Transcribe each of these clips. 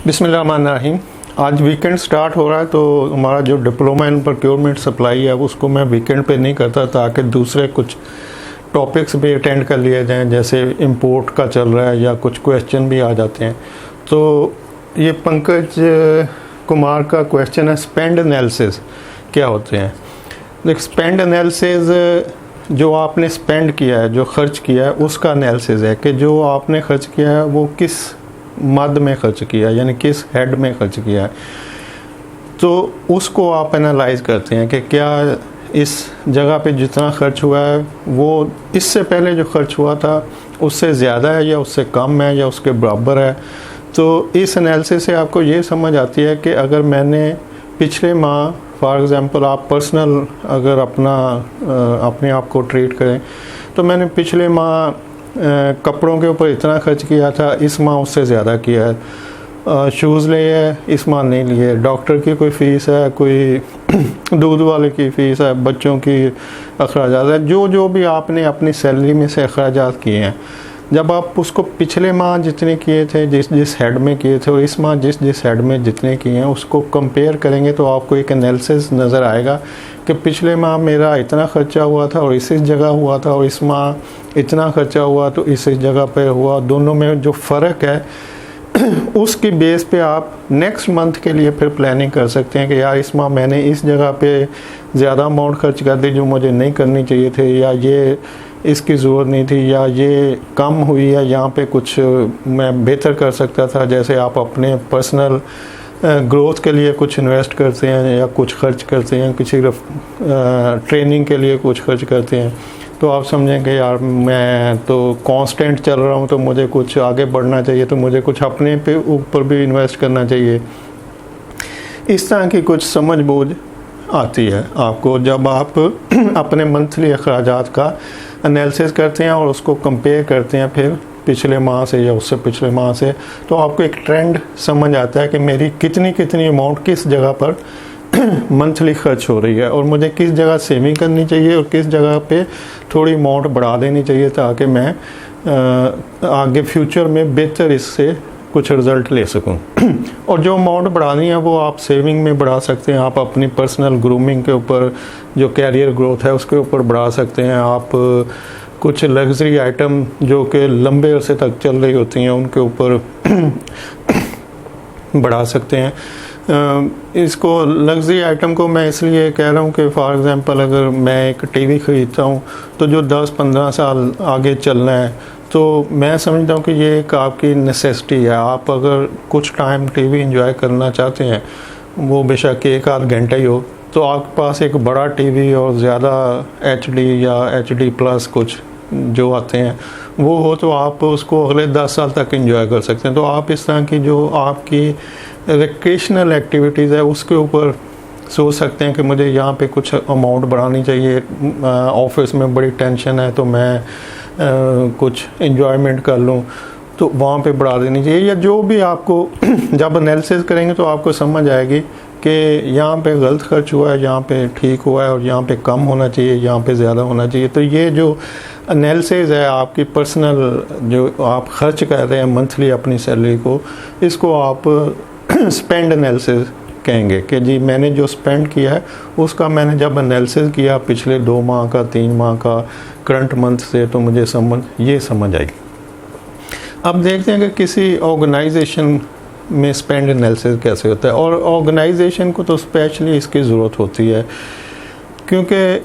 बिस्मिल्लाहिर्रहमानिर्रहीम। आज weekend start हो रहा है तो हमारा जो डिप्लोमा इन प्रोक्योरमेंट सप्लाई है उसको मैं वीकेंड पे नहीं करता ताकि दूसरे कुछ टॉपिक्स भी अटेंड कर लिए जाएं, जैसे इंपोर्ट का चल रहा है या कुछ क्वेश्चन भी आ जाते हैं। तो ये पंकज कुमार का क्वेश्चन है, स्पेंड एनालिसिस क्या होते हैं। देख, स्पेंड एनालिसिस जो आपने स्पेंड किया है, जो खर्च किया है, उसका एनालिसिस है कि जो आपने खर्च किया है वो किस मद में खर्च किया, यानी किस हेड में खर्च किया है। तो उसको आप एनालाइज करते हैं कि क्या इस जगह पे जितना खर्च हुआ है वो इससे पहले जो खर्च हुआ था उससे ज़्यादा है या उससे कम है या उसके बराबर है। तो इस एनालिसिस से आपको ये समझ आती है कि अगर मैंने पिछले माह, फॉर एग्ज़ाम्पल आप पर्सनल अगर अपने आप को ट्रीट करें, तो मैंने पिछले माह कपड़ों के ऊपर इतना खर्च किया था, इस माह उससे ज़्यादा किया है। शूज़ लिए, इस माह नहीं लिए। डॉक्टर की कोई फ़ीस है, कोई दूध वाले की फ़ीस है, बच्चों की अखराजात है, जो भी आपने अपनी सैलरी में से अखराजात किए हैं, जब आप उसको पिछले माह जितने किए थे जिस हेड में किए थे और इस माह जिस हेड में जितने किए हैं उसको कंपेयर करेंगे तो आपको एक एनालिसिस नज़र आएगा कि पिछले माह मेरा इतना खर्चा हुआ था और इस जगह हुआ था और इस माह इतना खर्चा हुआ तो इस जगह पे हुआ। दोनों में जो फ़र्क है उसकी बेस पे आप नेक्स्ट मंथ के लिए फिर प्लानिंग कर सकते हैं कि यार इस माह मैंने इस जगह पे ज़्यादा अमाउंट खर्च कर दी जो मुझे नहीं करनी चाहिए थे, या ये इसकी ज़रूरत नहीं थी, या ये कम हुई है, यहाँ पे कुछ मैं बेहतर कर सकता था। जैसे आप अपने पर्सनल ग्रोथ के लिए कुछ इन्वेस्ट करते हैं या कुछ खर्च करते हैं, किसी ट्रेनिंग के लिए कुछ खर्च करते हैं, तो आप समझें कि यार मैं तो कांस्टेंट चल रहा हूँ तो मुझे कुछ आगे बढ़ना चाहिए, तो मुझे कुछ अपने पे ऊपर भी इन्वेस्ट करना चाहिए। इस तरह की कुछ समझ बूझ आती है आपको जब आप अपने मंथली अखराजात का एनालिसिस करते हैं और उसको कंपेयर करते हैं फिर पिछले माह से या उससे पिछले माह से, तो आपको एक ट्रेंड समझ आता है कि मेरी कितनी अमाउंट किस जगह पर मंथली खर्च हो रही है और मुझे किस जगह सेविंग करनी चाहिए और किस जगह पे थोड़ी अमाउंट बढ़ा देनी चाहिए ताकि मैं आगे फ्यूचर में बेहतर इससे कुछ रिज़ल्ट ले सकूं। और जो अमाउंट बढ़ानी है वो आप सेविंग में बढ़ा सकते हैं, आप अपनी पर्सनल ग्रूमिंग के ऊपर, जो कैरियर ग्रोथ है उसके ऊपर बढ़ा सकते हैं, आप कुछ लग्जरी आइटम जो कि लंबे अरसे तक चल रही होती हैं उनके ऊपर बढ़ा सकते हैं। इसको लग्जरी आइटम को मैं इसलिए कह रहा हूँ कि फॉर एग्ज़ाम्पल अगर मैं एक टीवी ख़रीदता हूँ तो जो 10-15 साल आगे चलना है, तो मैं समझता हूँ कि ये एक आपकी नेसेसिटी है। आप अगर कुछ टाइम टीवी एंजॉय करना चाहते हैं, वो बेशक एक आध घंटा ही हो, तो आपके पास एक बड़ा टीवी और ज़्यादा HD या HD+ कुछ जो आते हैं वो हो, तो आप उसको अगले 10 साल तक एंजॉय कर सकते हैं। तो आप इस तरह की जो आपकी रिक्रिएशनल एक्टिविटीज़ है उसके ऊपर सोच सकते हैं कि मुझे यहाँ पे कुछ अमाउंट बढ़ानी चाहिए। ऑफिस में बड़ी टेंशन है तो मैं कुछ एंजॉयमेंट कर लूँ, तो वहाँ पे बढ़ा देनी चाहिए। या जो भी आपको जब एनालिसिस करेंगे तो आपको समझ आएगी कि यहाँ पे गलत खर्च हुआ है, यहाँ पे ठीक हुआ है और यहाँ पे कम होना चाहिए, यहाँ पे ज़्यादा होना चाहिए। तो ये जो एनालिसिस है आपकी पर्सनल, जो आप खर्च कर रहे हैं मंथली अपनी सैलरी को, इसको आप स्पेंड एनालिसिस कहेंगे कि जी मैंने जो स्पेंड किया है उसका मैंने जब एनालिसिस किया पिछले 2 माह का, 3 माह का, करंट मंथ से, तो मुझे समझ आई। अब देखते हैं कि किसी ऑर्गेनाइजेशन में स्पेंड एनालिसिस कैसे होता है। और ऑर्गेनाइजेशन को तो स्पेशली इसकी ज़रूरत होती है क्योंकि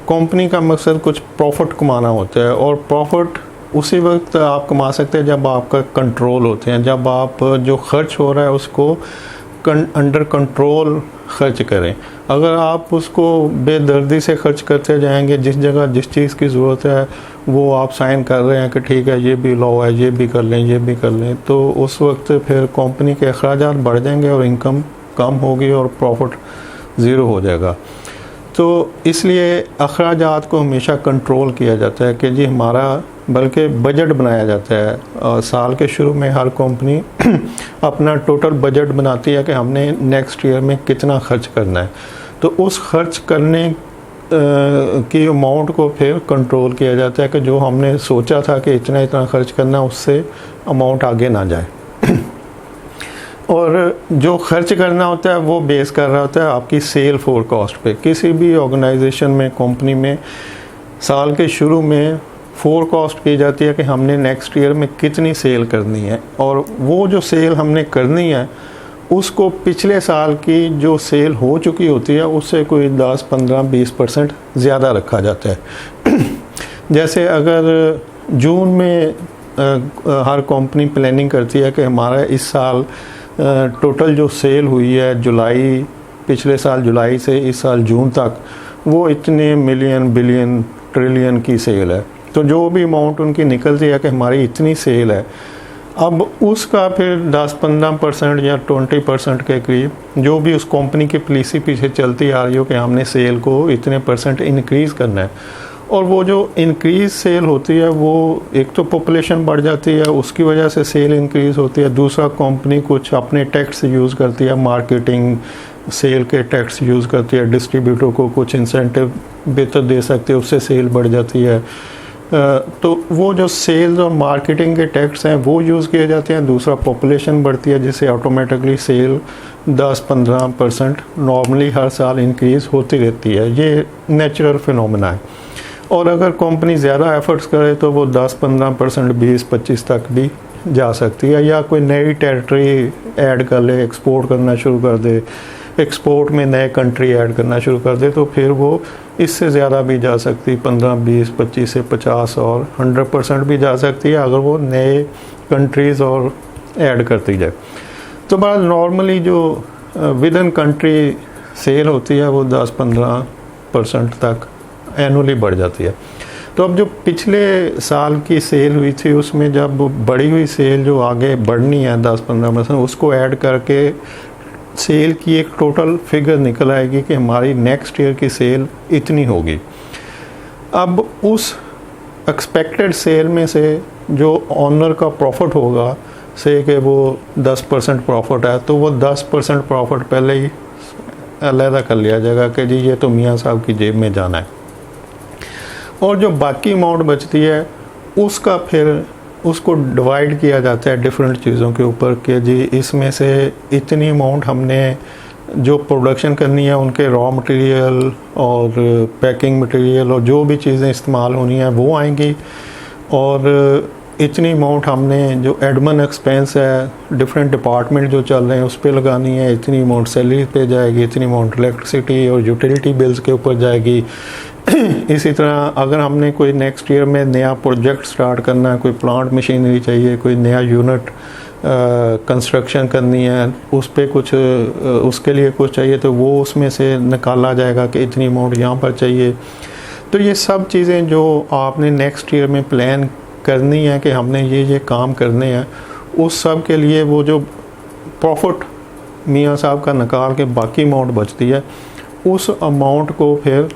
कंपनी का मकसद कुछ प्रॉफिट कमाना होता है, और प्रॉफिट उसी वक्त आप कमा सकते हैं जब आपका कंट्रोल होते हैं, जब आप जो खर्च हो रहा है उसको अंडर कंट्रोल खर्च करें। अगर आप उसको बेदर्दी से खर्च करते जाएंगे, जिस जगह जिस चीज़ की ज़रूरत है वो आप साइन कर रहे हैं कि ठीक है ये भी लो है, ये भी कर लें, ये भी कर लें, तो उस वक्त फिर कंपनी के अखराजात बढ़ जाएंगे और इनकम कम होगी और प्रॉफिट ज़ीरो हो जाएगा। तो इसलिए अखराजात को हमेशा कंट्रोल किया जाता है कि जी हमारा, बल्कि बजट बनाया जाता है। साल के शुरू में हर कंपनी अपना टोटल बजट बनाती है कि हमने नेक्स्ट ईयर में कितना खर्च करना है, तो उस खर्च करने की अमाउंट को फिर कंट्रोल किया जाता है कि जो हमने सोचा था कि इतना खर्च करना, उससे अमाउंट आगे ना जाए। और जो खर्च करना होता है वो बेस कर रहा होता है आपकी सेल फोरकास्ट पे। किसी भी ऑर्गेनाइजेशन में, कंपनी में साल के शुरू में फोरकास्ट की जाती है कि हमने नेक्स्ट ईयर में कितनी सेल करनी है, और वो जो सेल हमने करनी है उसको पिछले साल की जो सेल हो चुकी होती है उससे कोई 10, 15, 20% ज़्यादा रखा जाता है। जैसे अगर जून में हर कंपनी प्लानिंग करती है कि हमारा इस साल टोटल जो सेल हुई है जुलाई, पिछले साल जुलाई से इस साल जून तक, वो इतने मिलियन, बिलियन, ट्रिलियन की सेल है, तो जो भी अमाउंट उनकी निकलती है कि हमारी इतनी सेल है, अब उसका फिर 10-15% या 20% के करीब जो भी उस कंपनी की पॉलिसी पीछे चलती आ रही हो कि हमने सेल को इतने % इंक्रीज़ करना है। और वो जो इंक्रीज़ सेल होती है वो एक तो पॉपुलेशन बढ़ जाती है, उसकी वजह से सेल इंक्रीज़ होती है। दूसरा, कंपनी कुछ अपने टैक्स यूज़ करती है, मार्केटिंग सेल के टैक्स यूज़ करती है, डिस्ट्रीब्यूटर को कुछ इंसेंटिव बेहतर दे सकते हैं, उससे सेल बढ़ जाती है। तो वो जो सेल्स और मार्केटिंग के टैक्स हैं वो यूज़ किए जाते हैं। दूसरा, पॉपुलेशन बढ़ती है जिससे ऑटोमेटिकली सेल 10-15% नॉर्मली हर साल इंक्रीज़ होती रहती है। ये नेचुरल फिनोमेना है। और अगर कंपनी ज़्यादा एफर्ट्स करे तो वो 10-15%, 20-25 तक भी जा सकती है, या कोई नई टेरिटरी ऐड कर ले, एक्सपोर्ट करना शुरू कर दे, एक्सपोर्ट में नए कंट्री ऐड करना शुरू कर दे, तो फिर वो इससे ज़्यादा भी जा सकती, 15, 20, 25 से 50 और 100% भी जा सकती है अगर वो नए कंट्रीज़ और ऐड करती जाए। तो बस नॉर्मली जो विद इन कंट्री सेल होती है वो 10-15% तक एनुअली बढ़ जाती है। तो अब जो पिछले साल की सेल हुई थी उसमें जब बढ़ी हुई सेल जो आगे बढ़नी है 10-15%, उसको ऐड करके सेल की एक टोटल फिगर निकल आएगी कि हमारी नेक्स्ट ईयर की सेल इतनी होगी। अब उस एक्सपेक्टेड सेल में से जो ऑनर का प्रॉफिट होगा, से कि वो 10% प्रॉफिट है, तो वो 10% प्रॉफिट पहले ही अलहदा कर लिया जाएगा कि जी ये तो मियाँ साहब की जेब में जाना है। और जो बाकी अमाउंट बचती है उसका फिर उसको डिवाइड किया जाता है डिफरेंट चीज़ों के ऊपर कि जी इसमें से इतनी अमाउंट हमने जो प्रोडक्शन करनी है उनके रॉ मटेरियल और पैकिंग मटेरियल और जो भी चीज़ें इस्तेमाल होनी है वो आएंगी, और इतनी अमाउंट हमने जो एडमिन एक्सपेंस है डिफरेंट डिपार्टमेंट जो चल रहे हैं उस पर लगानी है, इतनी अमाउंट सैलरी पे जाएगी, इतनी अमाउंट इलेक्ट्रिसिटी और यूटिलिटी बिल्स के ऊपर जाएगी। इसी तरह अगर हमने कोई नेक्स्ट ईयर में नया प्रोजेक्ट स्टार्ट करना है, कोई प्लांट मशीनरी चाहिए, कोई नया यूनिट कंस्ट्रक्शन करनी है, उस पे कुछ उसके लिए कुछ चाहिए, तो वो उसमें से निकाला जाएगा कि इतनी अमाउंट यहाँ पर चाहिए। तो ये सब चीज़ें जो आपने नेक्स्ट ईयर में प्लान करनी है कि हमने ये काम करने हैं, उस सब के लिए वो जो प्रॉफिट मियाँ साहब का निकाल के बाकी अमाउंट बचती है उस अमाउंट को फिर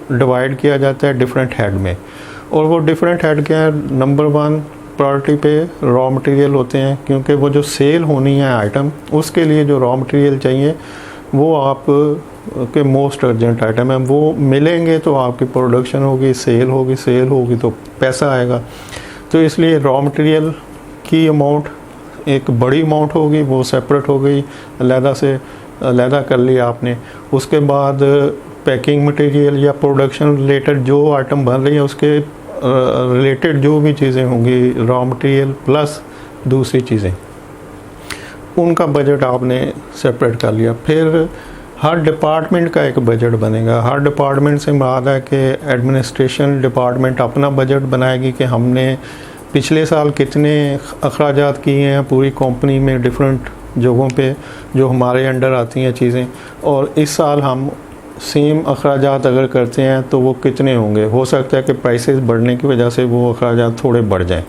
डिवाइड किया जाता है डिफरेंट हेड में। और वो डिफरेंट हेड क्या है, नंबर 1 प्रायोरिटी पे रॉ मटेरियल होते हैं, क्योंकि वो जो सेल होनी है आइटम उसके लिए जो रॉ मटेरियल चाहिए वो आप के मोस्ट अर्जेंट आइटम है, वो मिलेंगे तो आपकी प्रोडक्शन होगी, सेल होगी, सेल होगी तो पैसा आएगा। तो इसलिए रॉ मटेरियल की अमाउंट एक बड़ी अमाउंट होगी, वो सेपरेट हो गई, अलहदा कर लिया आपने। उसके बाद पैकिंग मटेरियल या प्रोडक्शन रिलेटेड जो आइटम बन रही है उसके रिलेटेड जो भी चीज़ें होंगी, रॉ मटेरियल प्लस दूसरी चीज़ें, उनका बजट आपने सेपरेट कर लिया। फिर हर डिपार्टमेंट का एक बजट बनेगा। हर डिपार्टमेंट से मुराद है कि एडमिनिस्ट्रेशन डिपार्टमेंट अपना बजट बनाएगी कि हमने पिछले साल कितने अखराजात किए हैं पूरी कंपनी में डिफरेंट जगहों पे जो हमारे अंडर आती हैं चीज़ें, और इस साल हम सेम अखराजात अगर करते हैं तो वो कितने होंगे। हो सकता है कि प्राइसेस बढ़ने की वजह से वो अखराजात थोड़े बढ़ जाएं,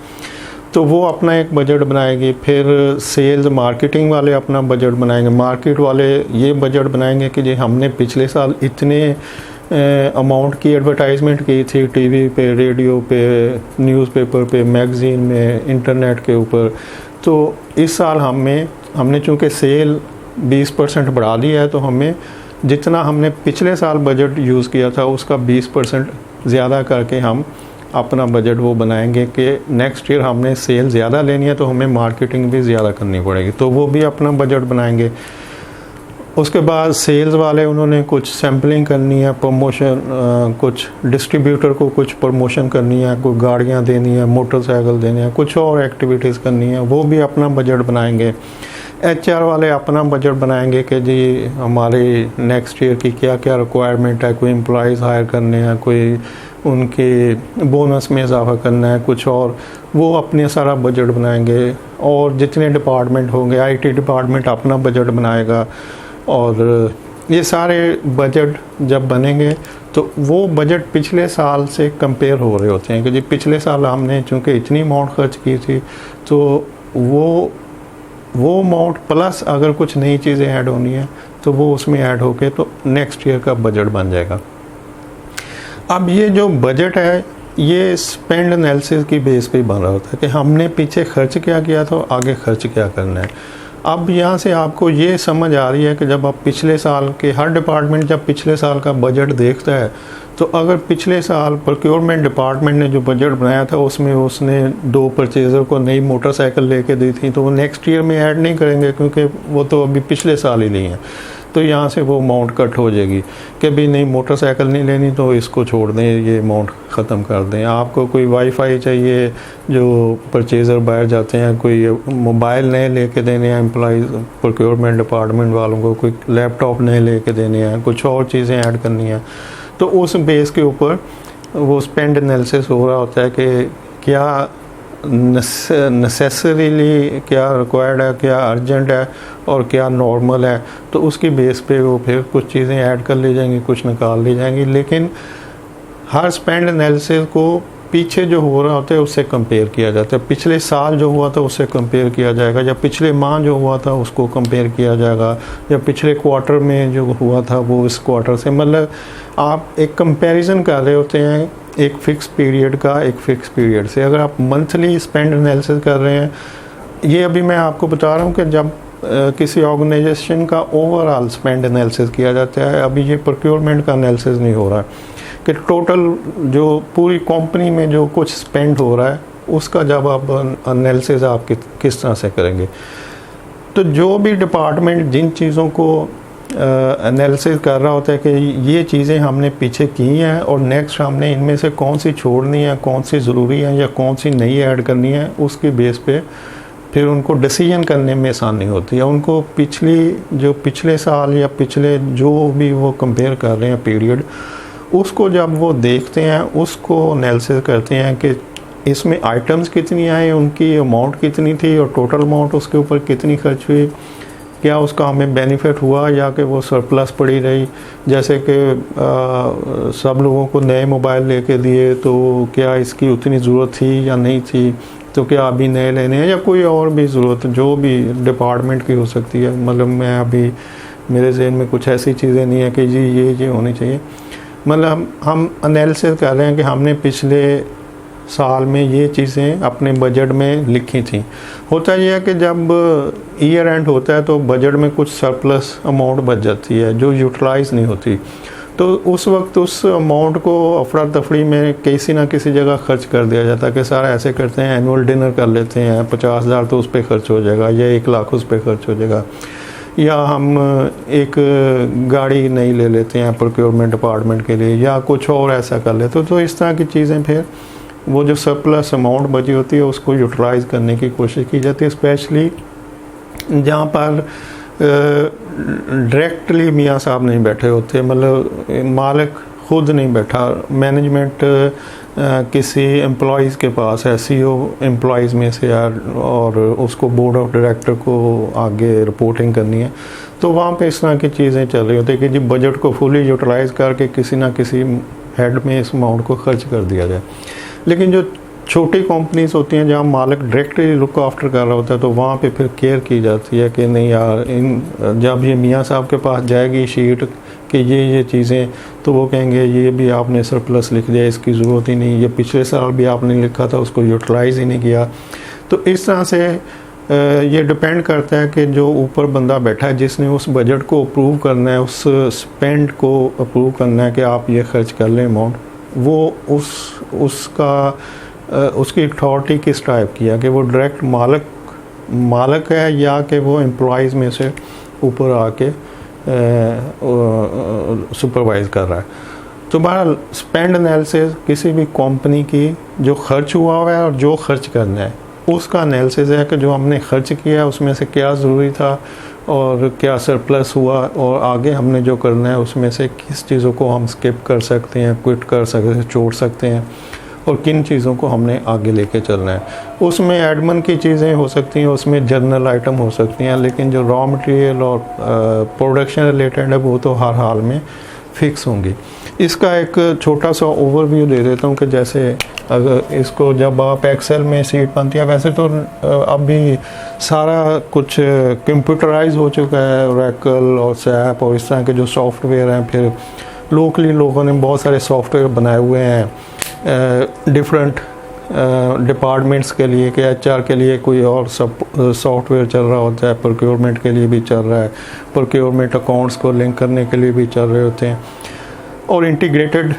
तो वो अपना एक बजट बनाएगी। फिर सेल्स मार्केटिंग वाले अपना बजट बनाएंगे, मार्केट वाले ये बजट बनाएंगे कि जी हमने पिछले साल इतने अमाउंट की एडवर्टाइजमेंट की थी टीवी पे, रेडियो पे, न्यूज़पेपर पे, मैगज़ीन में, इंटरनेट के ऊपर, तो इस साल हमने चूँकि सेल 20% बढ़ा दी है तो हमें जितना हमने पिछले साल बजट यूज़ किया था उसका 20% ज़्यादा करके हम अपना बजट वो बनाएंगे कि नेक्स्ट ईयर हमने सेल ज़्यादा लेनी है तो हमें मार्केटिंग भी ज़्यादा करनी पड़ेगी, तो वो भी अपना बजट बनाएंगे। उसके बाद सेल्स वाले उन्होंने कुछ सैम्पलिंग करनी है, प्रमोशन, कुछ डिस्ट्रीब्यूटर को कुछ प्रमोशन करनी है, कोई गाड़ियाँ देनी है, मोटरसाइकिल देनी है, कुछ और एक्टिविटीज़ करनी है, वो भी अपना बजट बनाएंगे। HR वाले अपना बजट बनाएंगे कि जी हमारे नेक्स्ट ईयर की क्या क्या रिक्वायरमेंट है, कोई एम्प्लॉयज़ हायर करने हैं, कोई उनके बोनस में इजाफा करना है, कुछ और, वो अपने सारा बजट बनाएंगे। और जितने डिपार्टमेंट होंगे, IT डिपार्टमेंट अपना बजट बनाएगा। और ये सारे बजट जब बनेंगे तो वो बजट पिछले साल से कंपेयर हो रहे होते हैं कि जी पिछले साल हमने चूँकि इतनी अमाउंट खर्च की थी, तो वो अमाउंट प्लस अगर कुछ नई चीज़ें ऐड होनी है तो वो उसमें ऐड होके तो नेक्स्ट ईयर का बजट बन जाएगा। अब ये जो बजट है ये स्पेंड एनालिसिस की बेस पे बन रहा होता है कि हमने पीछे खर्च क्या किया था, आगे खर्च क्या करना है। अब यहाँ से आपको ये समझ आ रही है कि जब आप पिछले साल के, हर डिपार्टमेंट जब पिछले साल का बजट देखता है तो अगर पिछले साल प्रोक्योरमेंट डिपार्टमेंट ने जो बजट बनाया था उसमें उसने 2 परचेज़र को नई मोटरसाइकिल लेके दी थी, तो वो नेक्स्ट ईयर में ऐड नहीं करेंगे क्योंकि वो तो अभी पिछले साल ही नहीं है। तो यहाँ से वो अमाउंट कट हो जाएगी कि भाई नहीं मोटरसाइकिल नहीं लेनी तो इसको छोड़ दें, ये अमाउंट ख़त्म कर दें। आपको कोई वाईफाई चाहिए, जो परचेज़र बाहर जाते हैं, कोई मोबाइल नए लेके देने हैं एम्प्लॉइज़ प्रोक्योरमेंट डिपार्टमेंट वालों को, कोई लैपटॉप नए लेके देने हैं, कुछ और चीज़ें ऐड करनी हैं, तो उस बेस के ऊपर वो स्पेंड एनालिसिस हो रहा होता है कि क्या नेसेसरीली क्या रिक्वायर्ड है, क्या अर्जेंट है और क्या नॉर्मल है। तो उसकी बेस पे वो फिर कुछ चीज़ें ऐड कर ली जाएंगी, कुछ निकाल ली जाएंगी। लेकिन हर स्पेंड एनालिसिस को पीछे जो हो रहा होता है उससे कंपेयर किया जाता है। पिछले साल जो हुआ था उससे कंपेयर किया जाएगा, या पिछले माह जो हुआ था उसको कंपेयर किया जाएगा, या पिछले क्वार्टर में जो हुआ था वो इस क्वार्टर से। मतलब आप एक कंपैरिजन कर रहे होते हैं एक फ़िक्स पीरियड का एक फ़िक्स पीरियड से। अगर आप मंथली स्पेंड एनालिसिस कर रहे हैं, ये अभी मैं आपको बता रहा हूँ कि जब किसी ऑर्गेनाइजेशन का ओवरऑल स्पेंड एनालिसिस किया जाता है, अभी ये प्रोक्योरमेंट का एनालिसिस नहीं हो रहा कि टोटल जो पूरी कंपनी में जो कुछ स्पेंड हो रहा है उसका जब आप एनालिसिस आप किस तरह से करेंगे। तो जो भी डिपार्टमेंट जिन चीज़ों को एनालिसिस कर रहा होता है कि ये चीज़ें हमने पीछे की हैं और नेक्स्ट हमने इनमें से कौन सी छोड़नी है, कौन सी ज़रूरी है या कौन सी नई ऐड करनी है, उसकी बेस पे फिर उनको डिसीजन करने में आसानी होती है। उनको पिछले साल या पिछले जो भी वो कंपेयर कर रहे हैं पीरियड, उसको जब वो देखते हैं, उसको एनालिसिस करते हैं कि इसमें आइटम्स कितनी आए, उनकी अमाउंट कितनी थी और टोटल अमाउंट उसके ऊपर कितनी खर्च हुई, क्या उसका हमें बेनिफिट हुआ या कि वो सरप्लस पड़ी रही। जैसे कि सब लोगों को नए मोबाइल लेके दिए, तो क्या इसकी उतनी ज़रूरत थी या नहीं थी, तो क्या अभी नए लेने हैं, या कोई और भी ज़रूरत जो भी डिपार्टमेंट की हो सकती है। मतलब मैं अभी मेरे ज़हन में कुछ ऐसी चीज़ें नहीं है कि जी ये होनी चाहिए। मतलब हम एनालिसिस कर रहे हैं कि हमने पिछले साल में ये चीज़ें अपने बजट में लिखी थी। होता यह है कि जब ईयर एंड होता है तो बजट में कुछ सरप्लस अमाउंट बच जाती है जो यूटिलाइज़ नहीं होती, तो उस वक्त उस अमाउंट को अफरा तफरी में किसी ना किसी जगह खर्च कर दिया जाता है कि सारा ऐसे करते हैं एनुअल डिनर कर लेते हैं, 50,000 तो उस पर खर्च हो जाएगा, या 1 लाख उस पर खर्च हो जाएगा, या हम एक गाड़ी नई ले लेते हैं प्रोक्योरमेंट डिपार्टमेंट के लिए, या कुछ और ऐसा कर लेते। तो इस तरह की चीज़ें फिर वो जो सरप्लस अमाउंट बची होती है उसको यूटिलाइज़ करने की कोशिश की जाती है, स्पेशली जहाँ पर डायरेक्टली मियाँ साहब नहीं बैठे होते, मतलब मालिक खुद नहीं बैठा, मैनेजमेंट किसी एम्प्लॉइज़ के पास है, CEO एम्प्लॉइज़ में से यार, और उसको बोर्ड ऑफ डायरेक्टर को आगे रिपोर्टिंग करनी है। तो वहाँ पे इस तरह की चीज़ें चल रही होती है कि जी बजट को फुली यूटिलाइज़ करके किसी ना किसी हेड में इस अमाउंट को खर्च कर दिया जाए। लेकिन जो छोटी कंपनीज होती हैं जहाँ मालिक डायरेक्टली लुक आफ्टर कर रहा होता है, तो वहाँ पे फिर केयर की जाती है कि नहीं यार, जब ये मियाँ साहब के पास जाएगी शीट कि ये चीज़ें, तो वो कहेंगे ये भी आपने सरप्लस लिख दिया, इसकी ज़रूरत ही नहीं, ये पिछले साल भी आपने लिखा था उसको यूटिलाइज़ ही नहीं किया। तो इस तरह से ये डिपेंड करता है कि जो ऊपर बंदा बैठा है जिसने उस बजट को अप्रूव करना है, उस स्पेंड को अप्रूव करना है कि आप ये खर्च कर लें अमाउंट, वो उसकी अथॉरिटी किस टाइप की है, कि वो डायरेक्ट मालक है या कि वो एम्प्लॉइज़ में से ऊपर आके सुपरवाइज़ कर रहा है। तो बहरहाल स्पेंड एनालिसिस किसी भी कंपनी की जो खर्च हुआ है और जो खर्च करना है उसका एनालिसिस है कि जो हमने खर्च किया उसमें से क्या ज़रूरी था और क्या सरप्लस हुआ, और आगे हमने जो करना है उसमें से किस चीज़ों को हम स्किप कर सकते हैं, क्विट कर सकते हैं, छोड़ सकते हैं, और किन चीज़ों को हमने आगे लेके चलना है। उसमें एडमिन की चीज़ें हो सकती हैं, उसमें जर्नल आइटम हो सकती हैं, लेकिन जो रॉ मटेरियल और प्रोडक्शन रिलेटेड है वो तो हर हाल में फिक्स होंगी। इसका एक छोटा सा ओवरव्यू दे देता हूँ कि जैसे अगर इसको जब आप एक्सेल में सीट बनती है, वैसे तो अभी सारा कुछ कंप्यूटराइज हो चुका है, ओरेकल और सैप और इस तरह के जो सॉफ्टवेयर हैं, फिर लोकली लोगों ने बहुत सारे सॉफ्टवेयर बनाए हुए हैं डिफरेंट डिपार्टमेंट्स के लिए, कि HR के लिए कोई और सॉफ्टवेयर चल रहा होता है, प्रोक्योरमेंट के लिए भी चल रहा है, प्रोक्योरमेंट अकाउंट्स को लिंक करने के लिए भी चल रहे होते हैं, और इंटीग्रेटेड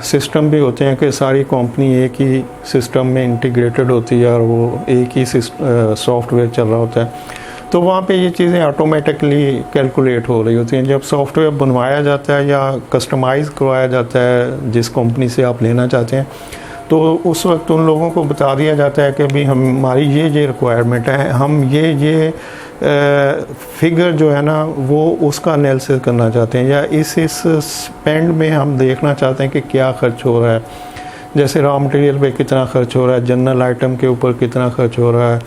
सिस्टम भी होते हैं कि सारी कंपनी एक ही सिस्टम में इंटीग्रेटेड होती है और वो एक ही सॉफ्टवेयर चल रहा होता है। तो वहाँ पे ये चीज़ें ऑटोमेटिकली कैलकुलेट हो रही होती हैं। जब सॉफ्टवेयर बनवाया जाता है या कस्टमाइज़ करवाया जाता है जिस कंपनी से आप लेना चाहते हैं, तो उस वक्त उन लोगों को बता दिया जाता है कि भाई हमारी ये रिक्वायरमेंट है, हम ये फिगर जो है ना वो उसका एनालिसिस करना चाहते हैं, या इस स्पेंड में हम देखना चाहते हैं कि क्या खर्च हो रहा है। जैसे रॉ मटेरियल पे कितना खर्च हो रहा है, जनरल आइटम के ऊपर कितना खर्च हो रहा है,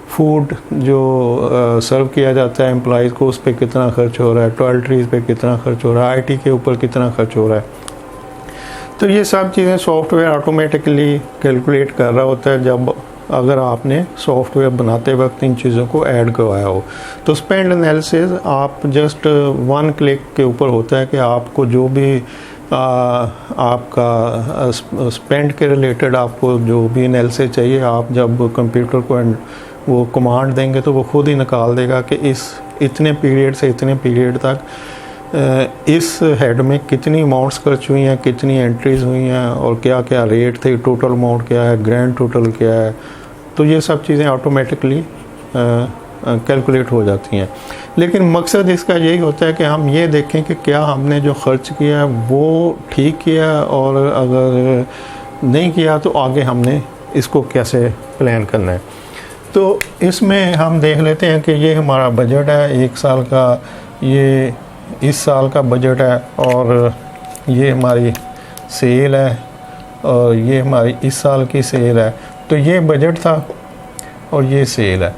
फूड जो सर्व किया जाता है एम्प्लॉइज़ को उस पर कितना खर्च हो रहा है, टॉयलेटरीज़ पे कितना खर्च हो रहा है, IT के ऊपर कितना खर्च हो रहा है। तो ये सब चीज़ें सॉफ्टवेयर ऑटोमेटिकली कैलकुलेट कर रहा होता है जब अगर आपने सॉफ्टवेयर बनाते वक्त इन चीज़ों को ऐड करवाया हो। तो स्पेंड एनालिसिस आप जस्ट वन क्लिक के ऊपर होता है कि आपको जो भी आपका स्पेंड के रिलेटेड आपको जो भी एनालिसिस चाहिए, आप जब कंप्यूटर को वो कमांड देंगे तो वो खुद ही निकाल देगा कि इतने पीरियड से इतने पीरियड तक इस हेड में कितनी अमाउंट्स खर्च हुई हैं, कितनी एंट्रीज़ हुई हैं और क्या क्या रेट थे, टोटल अमाउंट क्या है, ग्रैंड टोटल क्या है। तो ये सब चीज़ें ऑटोमेटिकली कैलकुलेट हो जाती हैं। लेकिन मकसद इसका यही होता है कि हम ये देखें कि क्या हमने जो खर्च किया है वो ठीक किया, और अगर नहीं किया तो आगे हमने इसको कैसे प्लान करना है। तो इसमें हम देख लेते हैं कि ये हमारा बजट है 1 साल का, ये इस साल का बजट है, और ये हमारी सेल है और ये हमारी इस साल की सेल है। तो ये बजट था और ये सेल है।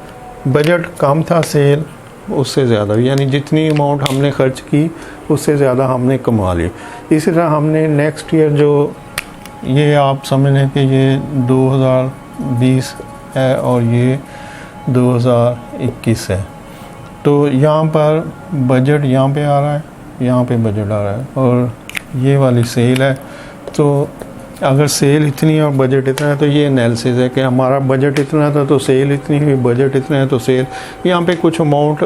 बजट कम था, सेल उससे ज़्यादा, यानी जितनी अमाउंट हमने खर्च की उससे ज़्यादा हमने कमा ली। इसी तरह हमने नेक्स्ट ईयर जो ये आप समझ लें कि ये 2020 है और ये 2021 है। तो यहाँ पर बजट यहाँ पे आ रहा है, यहाँ पे बजट आ रहा है, और ये वाली सेल है। तो अगर सेल इतनी है और बजट इतना है तो ये एनालिसिस है कि हमारा बजट इतना था तो सेल इतनी हुई, बजट इतना है तो सेल। यहाँ पे कुछ अमाउंट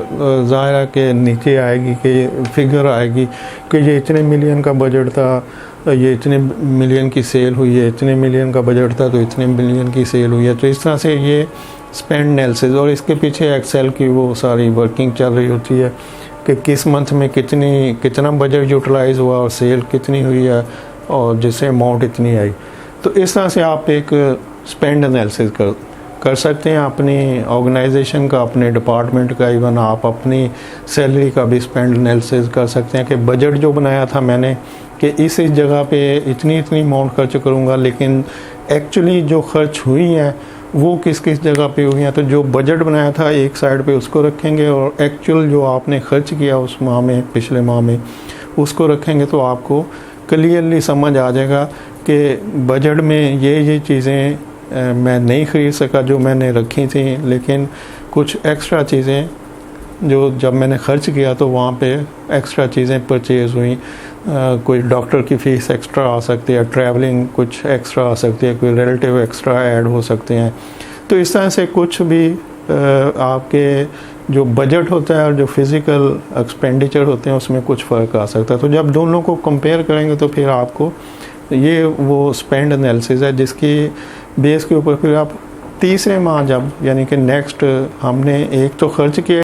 ज़ाहिर है कि नीचे आएगी, कि फिगर आएगी कि ये इतने मिलियन का बजट था, ये इतने मिलियन की सेल हुई है, इतने मिलियन का बजट था तो इतने मिलियन की सेल हुई है। तो इस तरह से ये स्पेंड एनालिसिस, और इसके पीछे एक्सेल की वो सारी वर्किंग चल रही होती है कि किस मंथ में कितना बजट यूटिलाइज हुआ और सेल कितनी हुई है और जिससे अमाउंट इतनी आई। तो इस तरह से आप एक स्पेंड एनालिसिस कर सकते हैं अपनी ऑर्गेनाइजेशन का, अपने डिपार्टमेंट का, इवन आप अपनी सैलरी का भी स्पेंड एनालिसिस कर सकते हैं कि बजट जो बनाया था मैंने कि इस जगह पे इतनी अमाउंट खर्च करूँगा, लेकिन एक्चुअली जो खर्च हुई हैं वो किस जगह पे हुई हैं। तो जो बजट बनाया था एक साइड पे उसको रखेंगे, और एक्चुअल जो आपने खर्च किया उस माह में, पिछले माह में, उसको रखेंगे तो आपको क्लियरली समझ आ जाएगा कि बजट में ये चीज़ें मैं नहीं ख़रीद सका जो मैंने रखी थी, लेकिन कुछ एक्स्ट्रा चीज़ें जो जब मैंने खर्च किया तो वहाँ पे एक्स्ट्रा चीज़ें परचेज़ हुई। कोई डॉक्टर की फ़ीस एक्स्ट्रा आ सकती है, ट्रैवलिंग कुछ एक्स्ट्रा आ सकती है, कोई रिलेटिव एक्स्ट्रा ऐड हो सकते हैं। तो इस तरह से कुछ भी आपके जो बजट होता है और जो फिज़िकल एक्सपेंडिचर होते हैं उसमें कुछ फ़र्क आ सकता है। तो जब दोनों को कंपेयर करेंगे तो फिर आपको ये वो स्पेंड एनालिसिस है जिसकी बेस के ऊपर फिर आप तीसरे माह जब यानी कि नेक्स्ट हमने एक तो खर्च किया